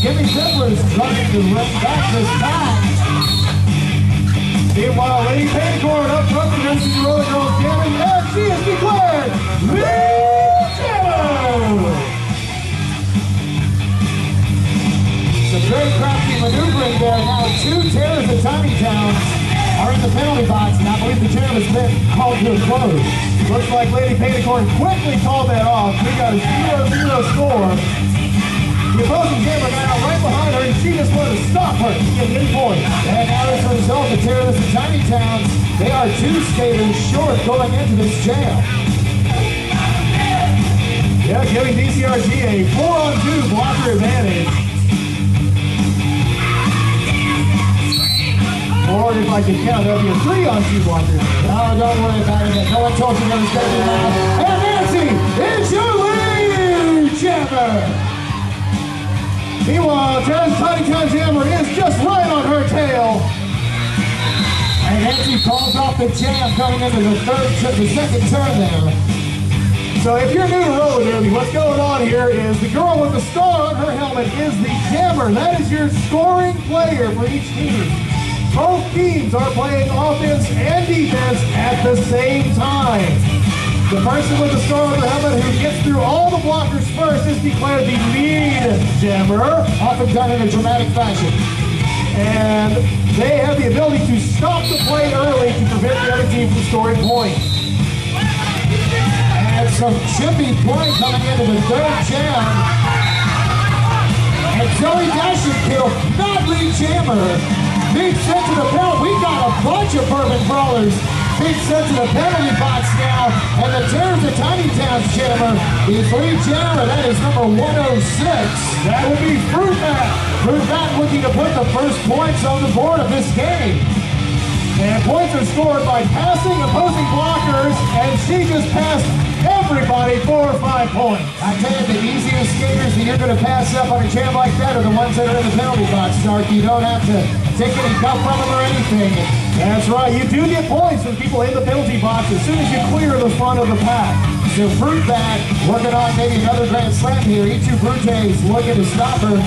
Kimmy Zippler's trying to run back this time. Meanwhile, Lady Paycorn up front for the Roller Girls jamming, and she is declared lead jammer! Some very crafty maneuvering there. Now, two Terrorz at Tiny Town are in the penalty box, and I believe the jam has been called to a close. Looks like Lady Paycorn quickly called that off. We got a 0-0 score. The opposing jammer now right behind her, and she just wanted to stop her to get any points. And now as a result, the Terrorz and Tiny Towns, they are two skaters short going into this jam. Yeah, giving DCRG a 4-on-2 blocker advantage. Or if I can count, that'll be a 3-on-2 blocker. No, don't worry about it. No one told you never stay around. And Nancy is your lead jammer! Meanwhile, Terrorz Tiny Town Jammer is just right on her tail. And Nancy calls off the jam coming into the second turn there. So if you're new to roller derby, what's going on here is the girl with the star on her helmet is the jammer. That is your scoring player for each team. Both teams are playing offense and defense at the same time. The person with the star on the helmet who gets through all the blockers first is declared the lead jammer, often done in a dramatic fashion. And they have the ability to stop the play early to prevent the other team from scoring points. And some chippy play coming into the third jam. And Zoe Dashenkill, not lead jammer, being sent to the penalty. We got a bunch of Bourbon Brawlers being sent to the penalty box now, and the Terrorz of Tiny Town's jammer is lead jammer. That is number 106. That would be Fruit Bat. Fruit Bat looking to put the first points on the board of this game. And points are scored by passing opposing blockers, and she just passed everybody 4 or 5 points. I tell you, the easiest skaters that you're going to pass up on a jam like that are the ones that are in the penalty box, Stark. You don't have to take any cup from them or anything. That's right, you do get points from people in the penalty box as soon as you clear the front of the pack. So Fruit Bat working on maybe another grand slam here. E2 Brutes looking to stop her.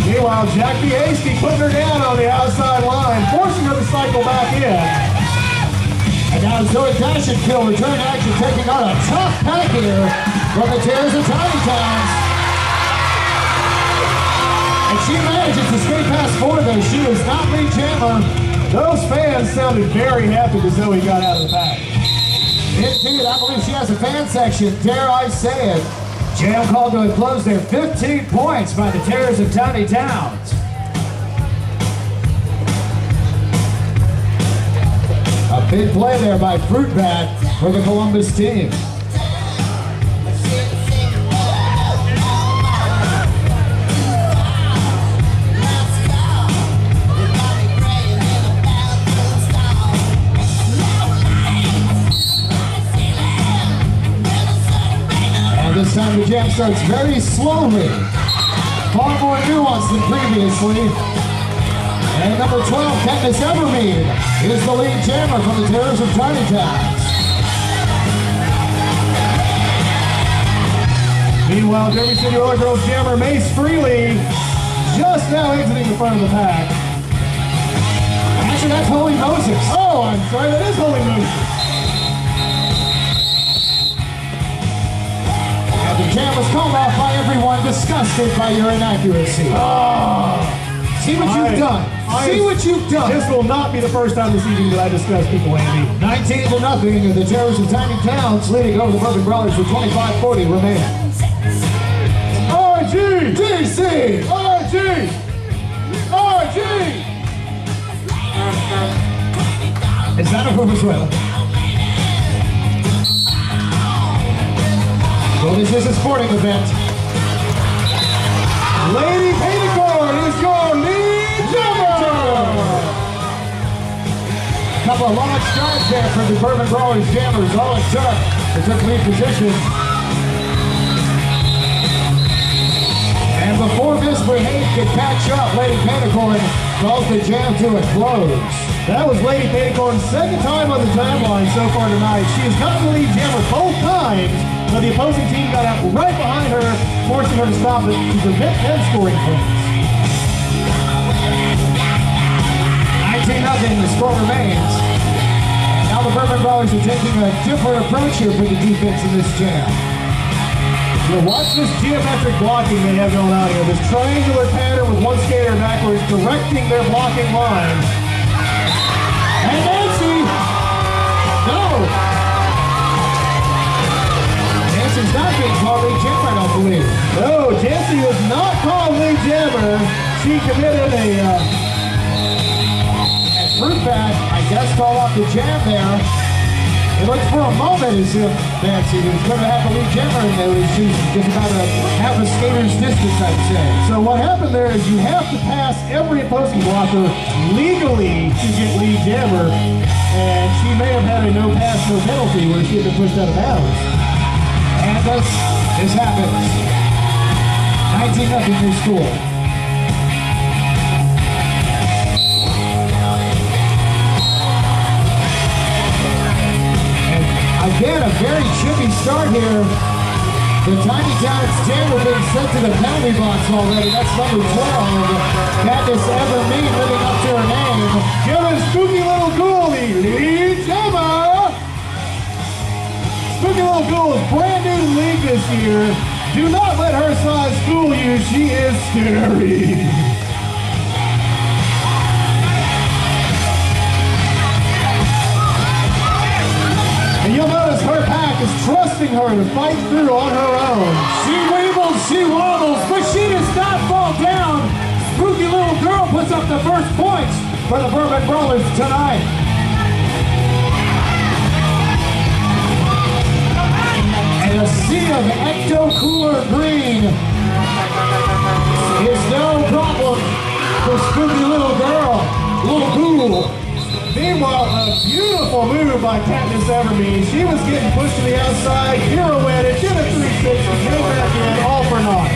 Meanwhile, Jack B. Hasty putting her down on the outside line, forcing her to cycle back in. And now Zoe Dashenkill return action, taking on a tough pack here from the Terrorz of Tiny Towns. And she manages to skate past 4 though. She is not lead jammer. Those fans sounded very happy that Zoe got out of the pack. Indeed, I believe she has a fan section, dare I say it. Jam called to a close there. 15 points by the Terrorz of Tiny Towns. A big play there by Fruit Bat for the Columbus team. This time the jam starts very slowly, far more nuanced than previously. And number 12, Katniss Evermead, is the lead jammer from the Terrorz of Tiny Towns. Meanwhile, Derby City Roller Girls jammer Mace Freely just now exiting the front of the pack. Actually, that's Holy Moses. Oh, I'm sorry, that is Holy Moses. The jam was called off by everyone, disgusted by your inaccuracy. Oh, see what you've done. See what you've done. This will not be the first time this evening that I discuss people, Andy. 19-0, the Terrorz of Tiny Towns leading over the Bourbon Brawlers with 25-40 remaining. RG! DC! RG! RG! Is that a Venezuela? Well, this is a sporting event. Lady Paycorn is your lead jammer! A couple of long strides there for the Bourbon Brawlers jammers. All it took lead position. And before Miss Brahate could catch up, Lady Paycorn calls the jam to a close. That was Lady Paycorn's second time on the timeline so far tonight. She has gotten the lead jammer both times. but the opposing team got out right behind her, forcing her to stop it to prevent them scoring points. 19-0, the score remains. Now the Bourbon Brawlers are taking a different approach here for the defense in this jam. Yeah, watch this geometric blocking they have going on here. This triangular pattern with one skater backwards directing their blocking line. And Nancy! No! Nancy's not being called lead jammer, I don't believe. No, Nancy was not called lead jammer. She committed a fruit bat, I guess, called off the jam there. It looked for a moment as if Nancy was going to have a lead jammer in there. She's just about a half a skater's distance, I'd say. So what happened there is you have to pass every opposing blocker legally to get lead jammer, and she may have had a no pass, no penalty where she had been pushed out of bounds. And this happens. 19-0 your score. Again, a very chippy start here. The Tiny Towns jammer being sent to the penalty box already. That's number 12. Candace Evermead living up to her name. Give a spooky little ghoul the lead jammer. Spooky little ghoul is brand new to the league this year. Do not let her size fool you. She is scary. And you'll notice her pack is trusting her to fight through on her own. She weebles, she wobbles, but she does not fall down. Spooky little girl puts up the first points for the Bourbon Brawlers tonight. And a sea of ecto-cooler green is no problem for spooky little girl, little ghoul. Meanwhile, a beautiful move by Candace Evermead. She was getting pushed to the outside, pirouetted, did a 360, came back in, all for naught.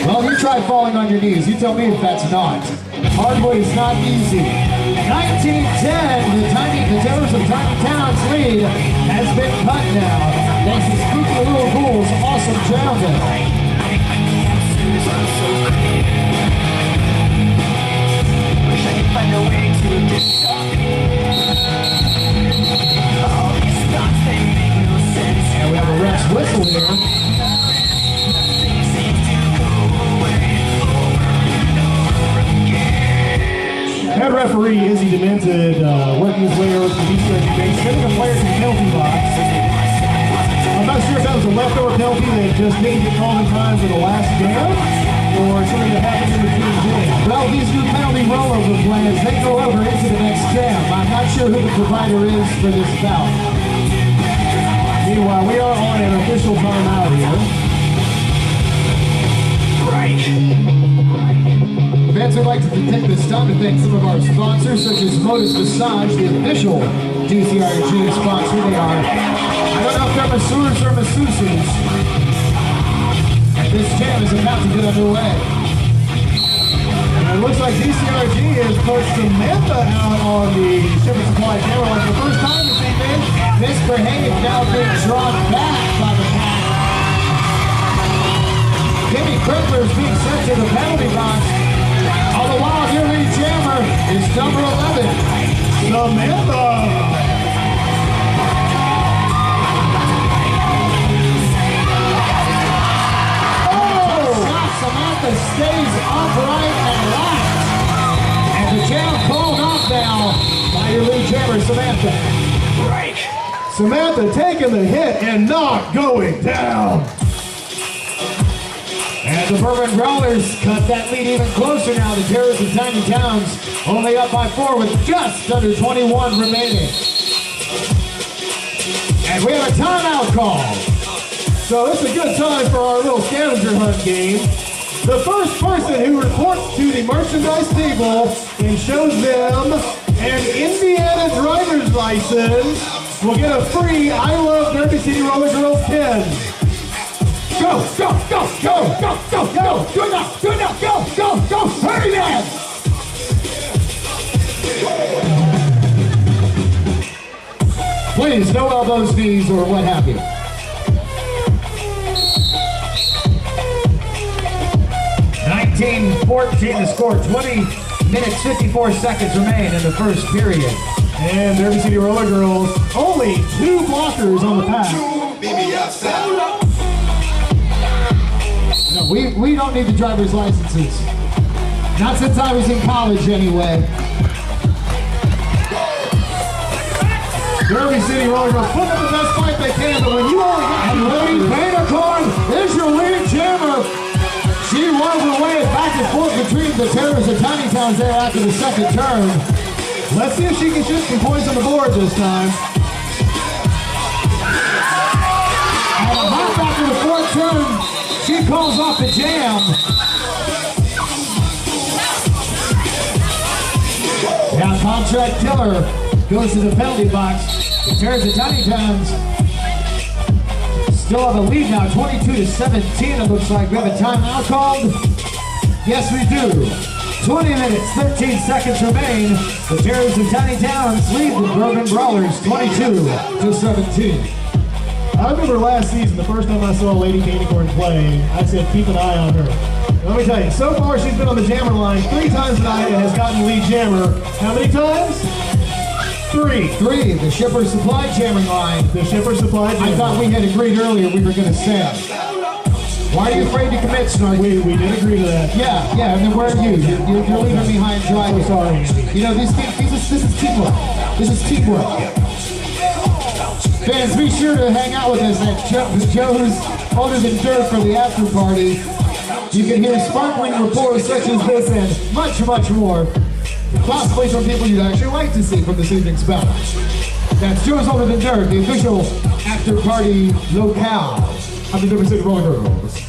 Well, you try falling on your knees. You tell me if that's not. Hardwood is not easy. 19-10, the Terrorz of Tiny Towns lead has been cut now. Thanks to Spooky Little Ghoul's awesome challenge. Find a way to discover all these thoughts, they make no sense. And we have a ref's whistle here. Nothing seems to go away over and over again. Head referee Izzy Demented working his way over to the BCRG base, sending a player to the penalty box. I'm not sure if that was a leftover penalty that just didn't get called in time for the last jam, or something that happened in between games. Well, these new penalty rollover plans, they go over into the next jam. I'm not sure who the provider is for this bout. Meanwhile, we are on an official timeout here. Fans would like to take this time to thank some of our sponsors, such as Modus Massage, the official DCRG sponsor. They are, I don't know if they're masseurs or masseuses. And this jam is about to get underway. And it looks like DCRG has put Samantha out on the Shipper Supply camera like the first time this evening. Misbehaved, now being drawn back by the pack. Jimmy Crippler is being sent to the penalty box. All the while, your lead jammer is number 11. Samantha! Samantha stays upright and locked. And the jam called off now by your lead jammer, Samantha. Samantha taking the hit and not going down. And the Bourbon Brawlers cut that lead even closer now. The Terrorz of Tiny Towns only up by 4 with just under 21 remaining. And we have a timeout call. So it's a good time for our little scavenger hunt game. The first person who reports to the merchandise table and shows them an Indiana driver's license will get a free I Love Derby City Roller Girls pin. Go, go, go, go, go, go, go, do it now, go, go, go, hurry man! Please, no elbows, knees, or what have you. 19-14 the score. 20 minutes, 54 seconds remain in the first period. And Derby City Roller Girls, only 2 blockers on the pack. No, we don't need the driver's licenses. Not since I was in college, anyway. Derby City Roller Girls putting up the best fight they can, but when you only got... And Lady Paintercorn is your lead jammer. She wove her way back and forth between the Terrorz and Tiny Towns there after the second turn. Let's see if she can shoot some points on the board this time. And a hop after the fourth turn, she calls off the jam. Now Contract Killer goes to the penalty box. The Terrorz and Tiny Towns still have a lead now, 22-17 it looks like. We have a timeout called. Yes, we do. 20 minutes, 13 seconds remain. The Terrorz and Tiny Towns lead the Bourbon Brawlers 22-17. I remember last season, the first time I saw Lady Paintercorn play, I said keep an eye on her. Let me tell you, so far she's been on the jammer line 3 times tonight and has gotten lead jammer. How many times? 3. The Shipper Supply jamming line. The Shipper Supply jamming. I thought we had agreed earlier we were going to say. Why are you afraid to commit, Snarky? We did agree to that. Yeah, and then where are you? You're leaving behind driving. So sorry. You know, this is teamwork. This is teamwork. Fans, be sure to hang out with us at Joe's Older Than Dirt for the after party. You can hear sparkling reports such as this and much, much more. Possibly from people you'd actually like to see from this evening's bout. That's Joe's Older Than Dirt, the official after party locale of the Derby City Roller Girls.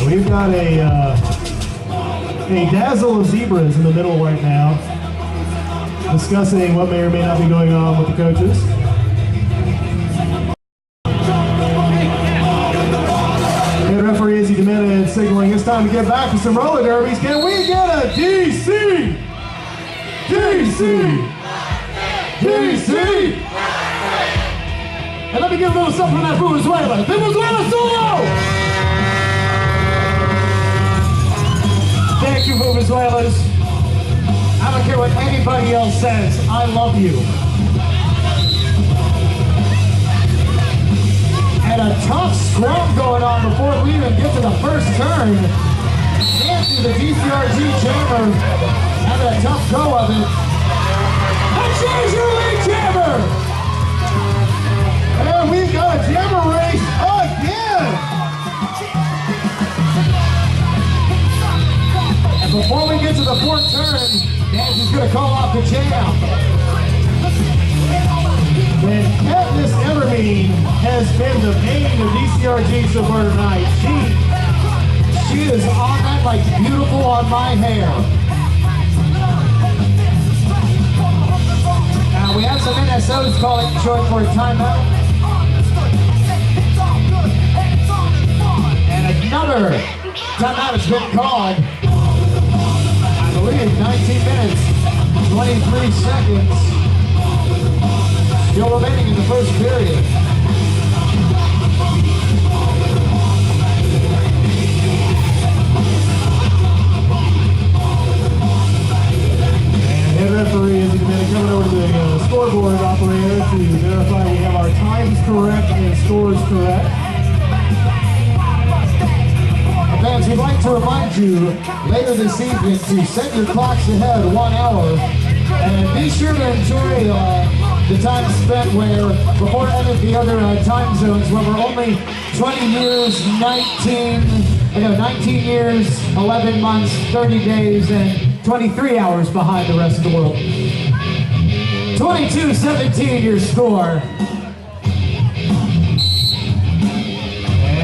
We've got a dazzle of zebras in the middle right now, discussing what may or may not be going on with the coaches. Head referee Izzy Jimenez signaling it's time to get back to some roller derbies. Can we get a DC? DC! DC! And let me give a little something from that Venezuela. Venezuela solo! Thank you, Venezuelas. I don't care what anybody else says. I love you. And a tough scrum going on before we even get to the first turn. Nancy, the DCRG jammer, having a tough go of it. And she's your lead jammer! And we've got a jammer race again! Before we get to the fourth turn, Nancy's going to call off the jam. And Katniss Evermead has been the pain of DCRG so far tonight. She is on that like beautiful on my hair. Now we have some NSOs calling short for a timeout. And another timeout has been called. I believe 19 minutes, 23 seconds. Still remaining in the first period. And head referee is coming over to the scoreboard operator to verify we have our times correct and scores correct. Fans, we'd like to remind you later this evening to set your clocks ahead 1 hour and be sure to enjoy the time spent where before any of the other time zones where we're only 20 years, 19 years, 11 months, 30 days, and 23 hours behind the rest of the world. 22-17 your score.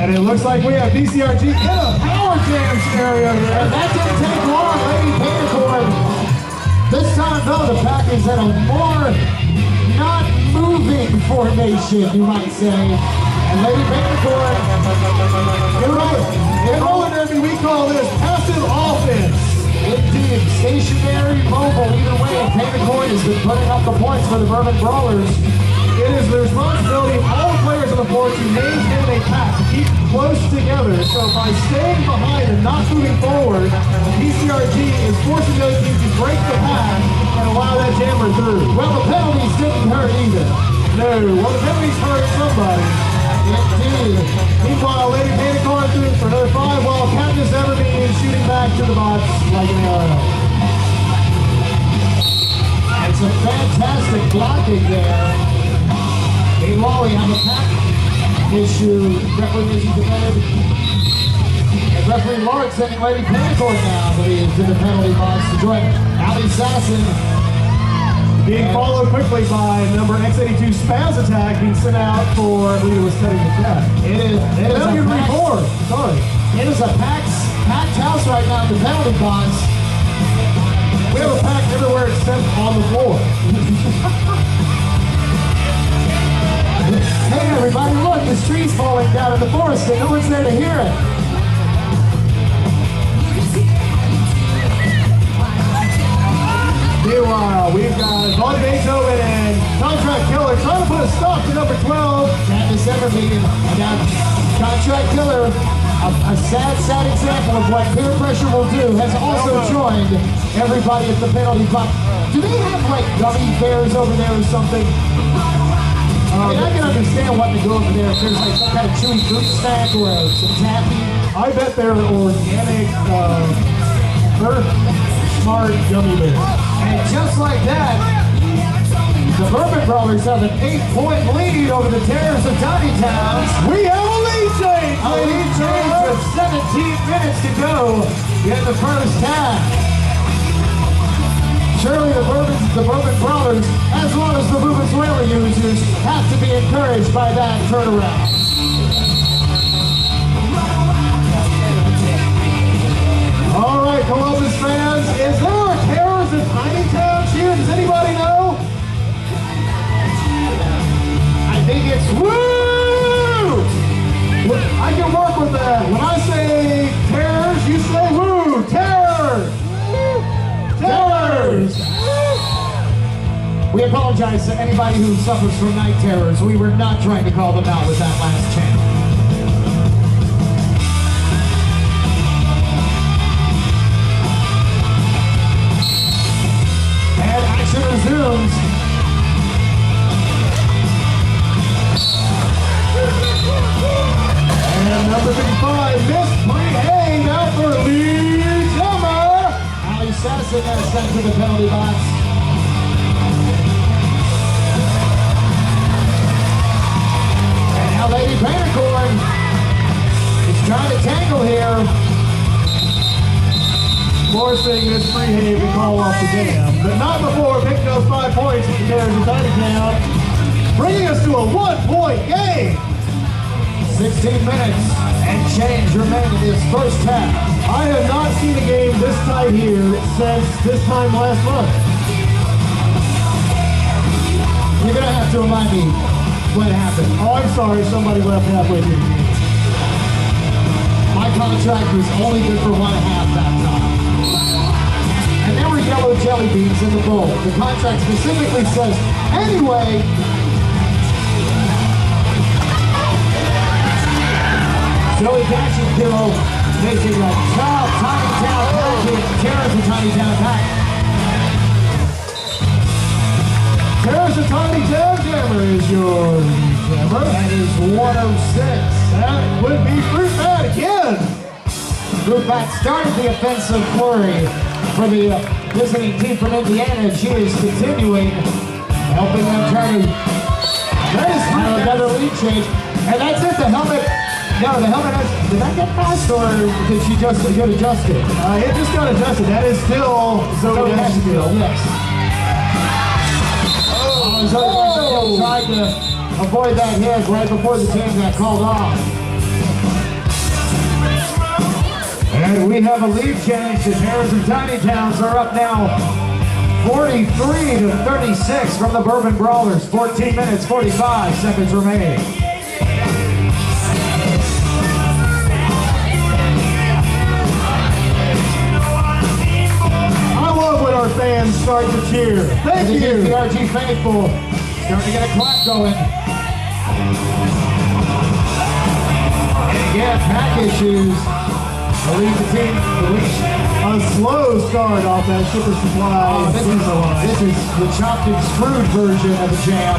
And it looks like we have DCRG in a power jam scenario there. And that didn't take long, Lady Paintercorn. This time, though, the Packers had a more moving formation, you might say. And Lady Bandicoot, In roller derby, we call this passive offense. indeed, stationary, mobile, either way, Bandicoot has been putting up the points for the Bourbon Brawlers. It is the responsibility of all the players on the floor to maintain a pack, to keep close together. So by staying behind and not moving forward, PCRG is forcing those teams to break the pack and allow that jammer through. Well, the penalties didn't hurt either. No, well the penalties hurt somebody. Indeed. Meanwhile, Lady Bandicoot through for another 5, while Captain Everbean is shooting back to the box like an arrow. And some fantastic blocking there. Meanwhile, we have a pack issue. Referee isn't committed. And referee Lord sending Lady Bandicoot now to the penalty box to join Ali Sasson. Being followed quickly by number X82 Spaz Attack being sent out for, I believe it was cutting the track. It is a packed, Sorry. it is a packed house right now in the penalty box. We have a pack everywhere except on the floor. Hey everybody, look, this tree's falling down in the forest and no one's there to hear it. Meanwhile, we've got Von Beethoven and Contract Killer trying to put a stop to number 12. Candace Everbean, and now Contract Killer, a sad example of what peer pressure will do, has also joined everybody at the penalty box. Do they have like gummy bears over there or something? I mean, I can understand wanting to go over there if there's like some kind of chewy fruit snack or some taffy. I bet they're organic, Earth Smart gummy bears. And just like that, the Bourbon Brawlers have an 8-point lead over the Terrorz of Tiny Towns. We have a lead change! A lead change with 17 minutes to go in the first half. Surely the Bourbon Brawlers, as well as the Venezuela users, have to be encouraged by that turnaround. All right, Columbus fans, is there a Terrorz in Tiny Towns here? Does anybody know? I think it's woo! I can work with that. When I say Terrorz, you say woo! Terrorz! Terrorz! We apologize to anybody who suffers from night terrors. We were not trying to call them out with that last chant. And action resumes. And number 55, Miss Bree out for lead jammer. Ali Sasson is sent to the penalty box. And now Lady Bandicoot is trying to tangle here. Forcing this free to call off the jam, but not before picking up 5 points with the Terrorz of Tiny Town, bringing us to a 1-point game. 16 minutes and change remain in this first half. I have not seen a game this tight here since this time last month. You're gonna have to remind me what happened. Oh, I'm sorry, somebody left halfway through the game. My contract was only good for 1.5 that time. And there were yellow jelly beans in the bowl. The contract specifically says, anyway. Joey Jackson Kilo making a tough Tiny Town package. Terrorz a Tiny Town pack. Terrorz of Tiny Town jammer is your jammer. That is 106. That would be Fruit Bat again. Fruit Bat started the offensive flurry for the visiting team from Indiana. She is continuing, helping them try to have another lead change. And that's it, the helmet. No, the helmet has, did that get passed or did she just get adjusted? It just got adjusted. That is still Zoe Nashville. Yes. Zoe Nashville tried to avoid that hit right before the team got called off. And we have a lead change. The Terrorz of Tiny Towns are up now 43-36 from the Bourbon Brawlers. 14 minutes, 45 seconds remaining. I love when our fans start to cheer. Thank you. The RG faithful starting to get a clap going. And again, package shoes. The lead the team. A slow start off that Shipper Supply. Oh, this is the chopped and screwed version of the jam.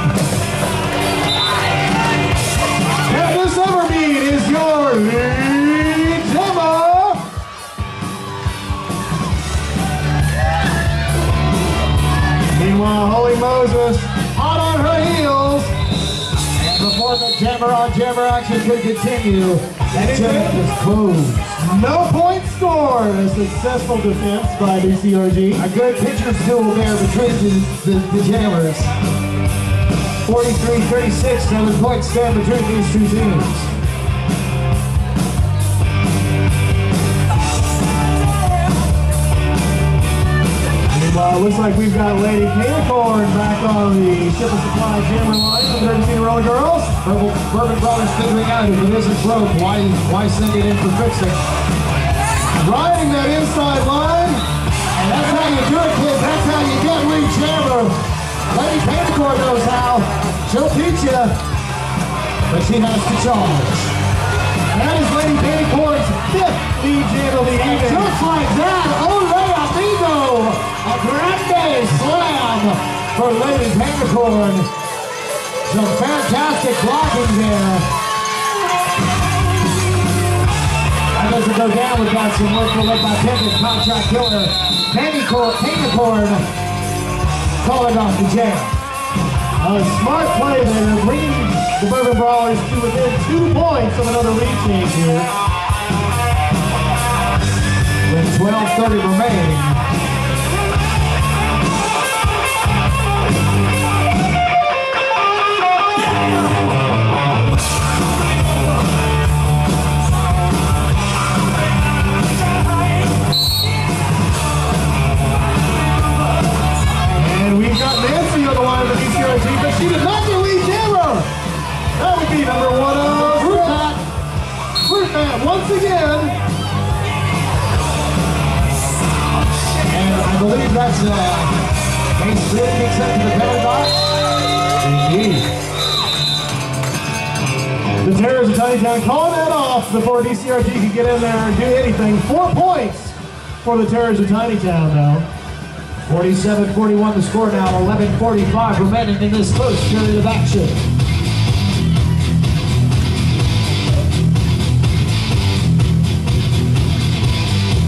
And this Evermead is your lead jammer. Meanwhile, Holy Moses hot on her heels. And before the jammer on jammer action could continue, that jam was closed. No point scored. A successful defense by DCRG. A good pitcher's duel there between the jammers. 43-36, 7 points stand between these two teams. Meanwhile, it looks like we've got Lady Canicorn back on the Shipper Supply jammer line for the 13-year-old girls. Bourbon Brawlers figuring out if it isn't broke, why send it in for fixing? Riding that inside line. And that's how you do it, kids. That's how you get lead jammer. Lady Canicorn knows how. She'll teach you, but she has to charge. That is Lady Canicorn's 5th lead jam of the evening. Just like that, ole amigo! A grande slam for Lady Canicorn. Some fantastic blocking there. That doesn't go down without some work to look by Pickett, contract killer. Canicorn calling off the jam. A smart play there, bringing the Bourbon Brawlers to within 2 points of another lead change here. With 12:30 remaining. And we've got Nancy on the line of the DCRG, but she did not get lead jammer. That would be number 1 of Fruit Bat once again. And I believe that's Case 3 kicks up to the penalty box. Indeed. The Terrorz of Tinytown calling that off before DCRG could get in there and do anything. 4 points for the Terrorz of Tinytown now. 47-41 the score now, 11:45 remaining in this first period of action.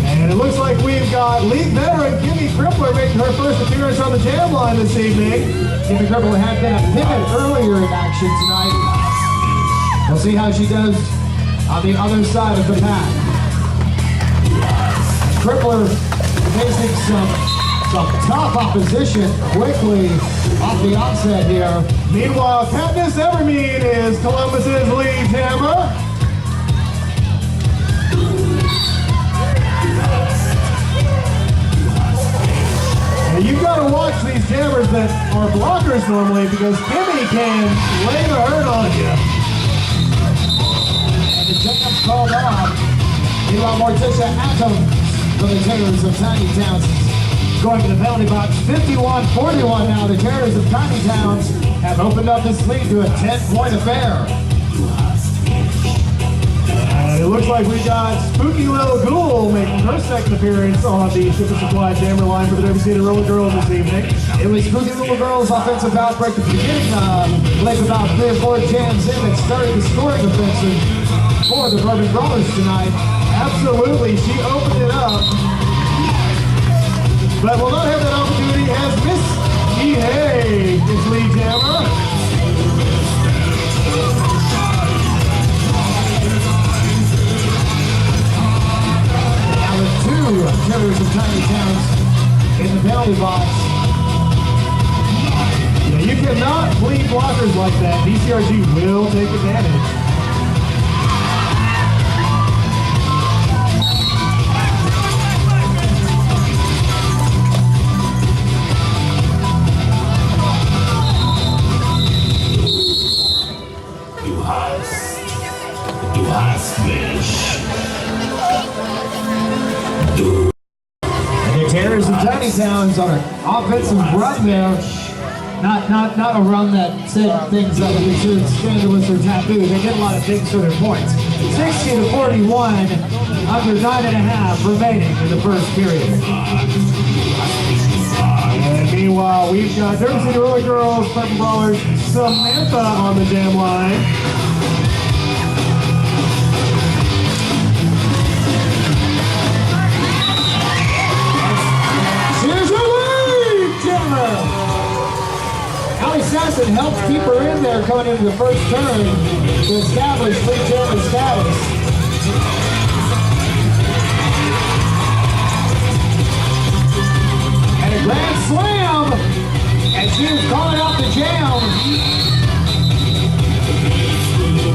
And it looks like we've got league veteran Kimmy Crippler making her first appearance on the jam line this evening. Kimmy Crippler had been a pivot earlier in action tonight. We'll see how she does on the other side of the pack. Crippler facing some tough opposition quickly off the onset here. Meanwhile, Katniss Evermead is Columbus's lead jammer. And you've got to watch these jammers that are blockers normally because Kimmy can lay the hurt on you. And the jam's called off. Meanwhile, Morticia Adams for the Terrorz of Tiny Towns going to the penalty box. 51-41 now. The Terrorz of Tiny Towns have opened up this lead to a 10-point affair. And it looks like we got Spooky Little Ghoul making her second appearance on the Shipper Supply jammer line for the Derby City Roller Girls this evening. It was Spooky Little Girls' offensive outbreak at the beginning, like about 3 or 4 jams in that started the scoring offensive for the Bourbon Brawlers tonight. Absolutely, she opened it up. But will not have that opportunity as Miss Yehey is lead jammer. Now the 2 Terrorz of Tiny Towns in the penalty box. Yeah, you cannot bleed blockers like that. DCRG will take advantage. Terrorz and Tiny Towns on an offensive run there. Not a run that said things that would be considered scandalous or taboo. They get a lot of things for their points. 60-41, under 9.5 remaining in the first period. And meanwhile, we've got Terrorz and Roller Girls, Bourbon Brawlers, Samantha on the jam line. Here's your lead, Jammer! Allie Sassen helped keep her in there coming into the first turn to establish lead jammer status. And a grand slam! And she was calling out the jam.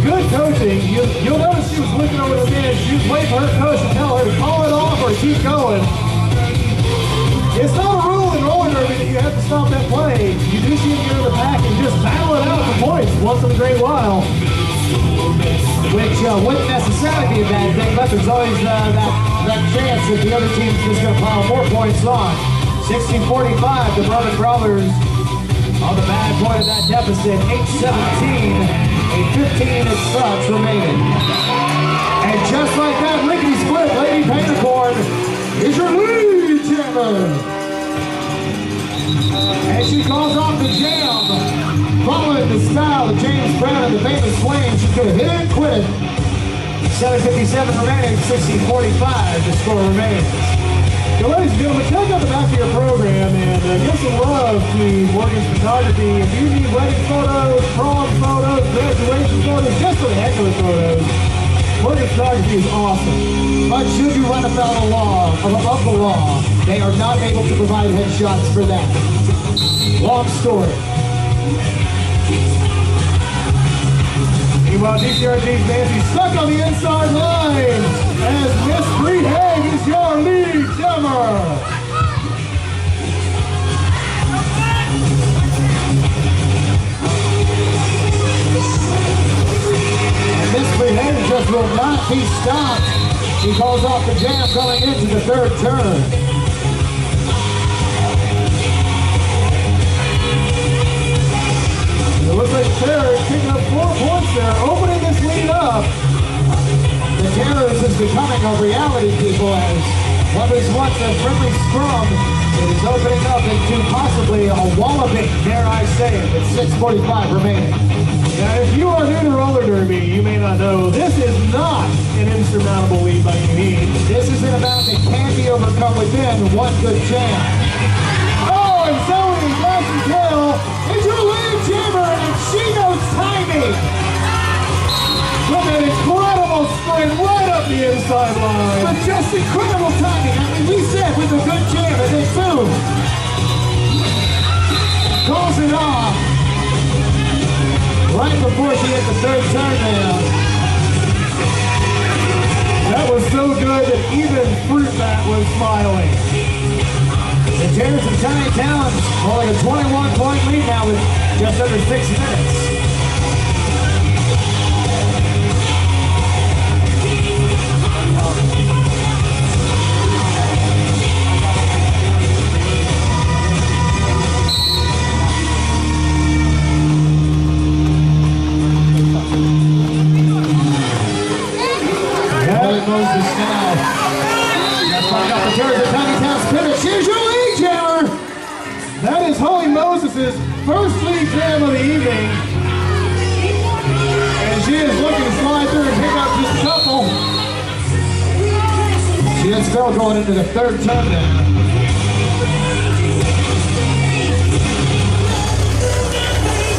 Good coaching. You'll notice she was looking over the bench. She was waiting for her coach to tell her to call it off or keep going. It's not a rule in roller derby that you have to stop that play. You do see them get in the pack and just battle it out for points once in a great while. Which wouldn't necessarily be a bad thing, but there's always that chance that the other team's just going to pile more points on. 16-45, the Bourbon Brawlers on the bad point of that deficit. 8-17, a 15 as such remaining. And just like that, lickety split, Lady Paintercorn is your lead jammer. And she calls off the jam. Following the style of James Brown and the famous Swain, she's going to hit it and quit it. 7:57 remaining, 16:45 the score remains. So ladies and gentlemen, check out the back of your program and give some love to Morgan's Photography. If you need wedding photos, prom photos, graduation photos, just for the heck of the photos, Morgan's Photography is awesome. But should you run afoul of the law, they are not able to provide headshots for that. Long story. Meanwhile, DCRG's Nancy stuck on the inside line as Miss Bree Haig is your lead jammer. And Miss Bree Haig just will not be stopped. She calls off the jam going into the third turn. It looks like Terrorz picking up 4 points there, opening this lead up. The Terrorz is becoming a reality, people, as what was once a friendly scrum, it is opening up into possibly a walloping, dare I say it, with 6:45 remaining. Now, if you are new to roller derby, you may not know, this is not an insurmountable lead by any means. This is an amount that can be overcome within one good jam. Oh, and Zoe Glasson-Tail Is your lead jammer, and she knows timing. with an incredible sprint right up the inside line. But just incredible timing. I mean, we said with a good jam, and then boom. Calls it off. Right before she hit the third turn now. That was so good that even Fruit Bat was smiling. The Terrorz of Tiny Towns holding a 21-point lead now with just under 6 minutes. Holy Moses now. Let's find out the Terrorz of Tiny Towns finish. Here's your lead jammer. That is Holy Moses' first lead jam of the evening. And she is looking to slide through and pick up just a couple. She is still going into the third turn now.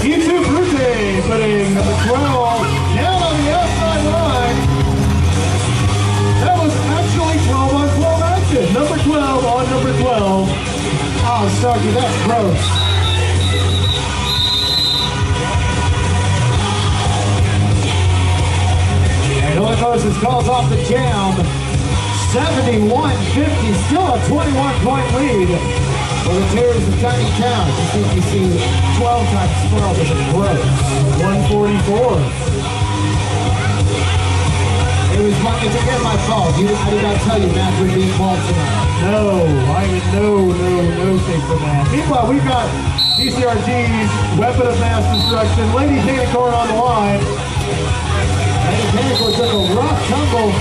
E2 Brute putting number 12 down on the outside line. That was actually 12 on 12 action. Number 12 on number 12. Oh, Starkey, that's gross. And Holy Moses calls off the jam. 71-50, still a 21-point lead for the Terrorz of Tiny Towns. You think you see 12 times 12 is a gross. 144. It's again my fault. I did not tell you Matt would be involved tonight. No, I mean, no thing for that. Meanwhile, we've got DCRG's weapon of mass destruction, Lady Panicorn on the line. Lady Panicorn took a rough tumble,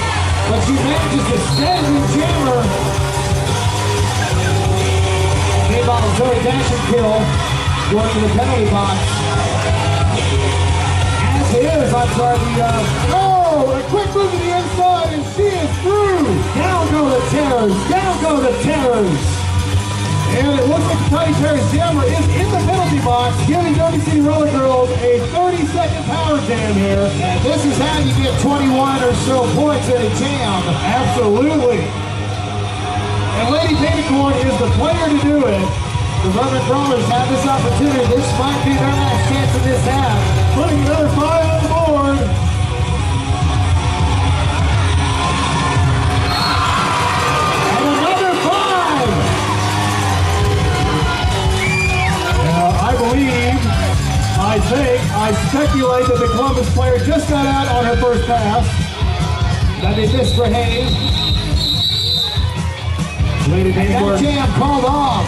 but she manages to stay with Jammer. Meanwhile, Zoe Dashing kill going to the penalty box. As is, I'm sorry, a quick move to the inside, and she is through. Down go the Terrorz. Down go the Terrorz. And it looks like the Tiny Terrorz Jammer is in the penalty box, giving WC Roller Girls a 30-second power jam here. And this is how you get 21 or so points in a jam. Absolutely. And Lady Panicorn is the player to do it. The Bourbon Brawlers have this opportunity. This might be their last chance in this half. Putting another 5 on the board. And another 5. Now, I speculate that the Columbus player just got out on her first pass. That they misbehaved. Lady That Panicorn, jam called off.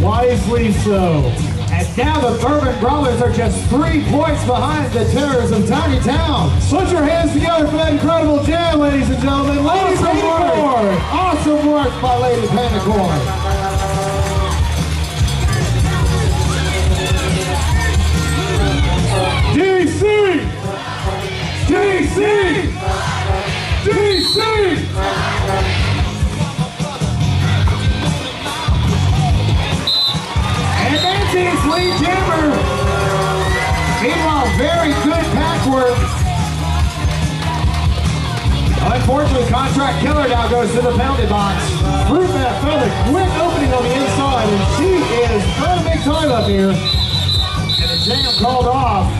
wisely so. And now the Bourbon Brawlers are just 3 points behind the Terrorz of Tiny Towns. Put your hands together for that incredible jam, ladies and gentlemen. Lady Panicorn. Awesome work by Lady Panicorn. DC! And Nancy's lead jammer. Meanwhile, very good pack work. Unfortunately, Contract Killer now goes to the penalty box. Fruitbat found a quick opening on the inside, and she is trying to make time up here. And the jam called off.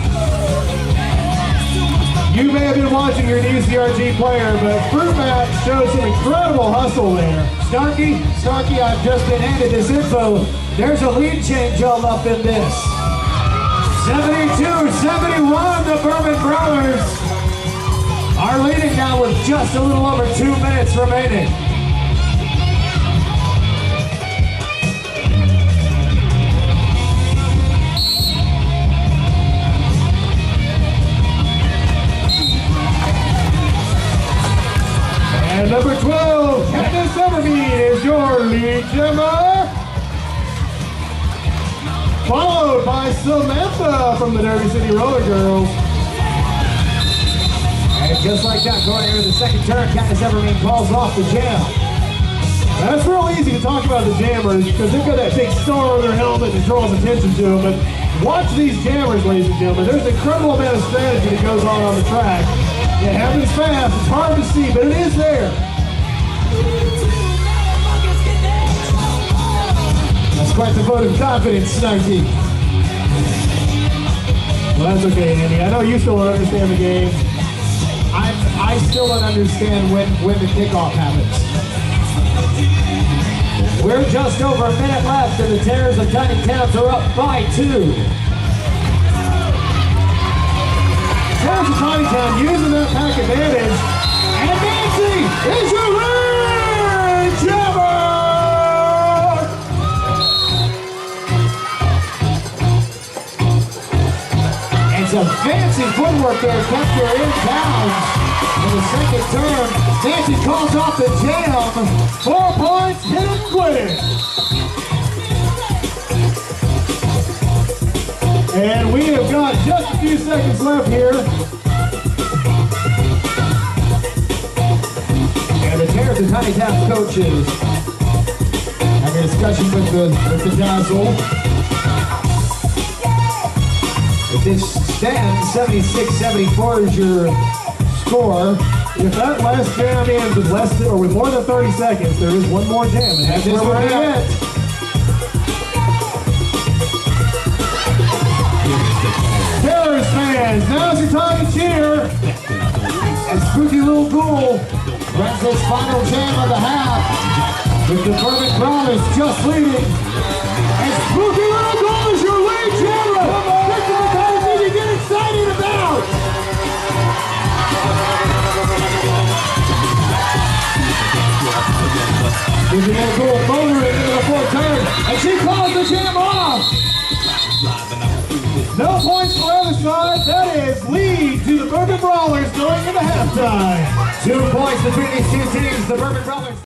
You may have been watching your DCRG player, but Fruitbat shows some incredible hustle there. Starkey, I've just been handed this info. There's a lead change all up in this. 72-71, the Bourbon Brawlers are leading now with just a little over 2 minutes remaining. And number 12, Katniss Evermead is your lead jammer. Followed by Samantha from the Derby City Roller Girls. And just like that, going into the second turn, Katniss Evermead calls off the jam. Now, it's real easy to talk about the jammers because they've got that big star on their helmet that draws attention to them. But watch these jammers, ladies and gentlemen. There's an incredible amount of strategy that goes on the track. It happens fast, it's hard to see, but it is there. That's quite the vote of confidence, Snarky. Well, that's okay, Andy. I know you still don't understand the game. I still don't understand when the kickoff happens. We're just over a minute left, and the Terrorz of Tiny Towns are up by 2. Terrorz of Tiny Town using that pack advantage. And Nancy is your lead jammer! And some fancy footwork there kept her in bounds. In the second turn, Nancy calls off the jam. 4 points, hit and quit it. And we have got just a few seconds left here. And the Terrorz of Tiny Towns coaches having a discussion with the Dazzle. If this stands, 76-74 is your score. If that last jam ends with less than or with more than 30 seconds, there is one more jam, and that's where we're at. Terrorz fans, now's your time to cheer. And Spooky Little Ghoul runs this final jam of the half with the Bourbon Brawlers just leading. And Spooky Little Ghoul is your lead jammer. This is the kind of thing you get excited about. Giving that goal motoring into the fourth turn, and she calls the jam off. No points for either side. That is lead to the Bourbon Brawlers going into halftime. 2 points between these two teams. The Bourbon Brothers.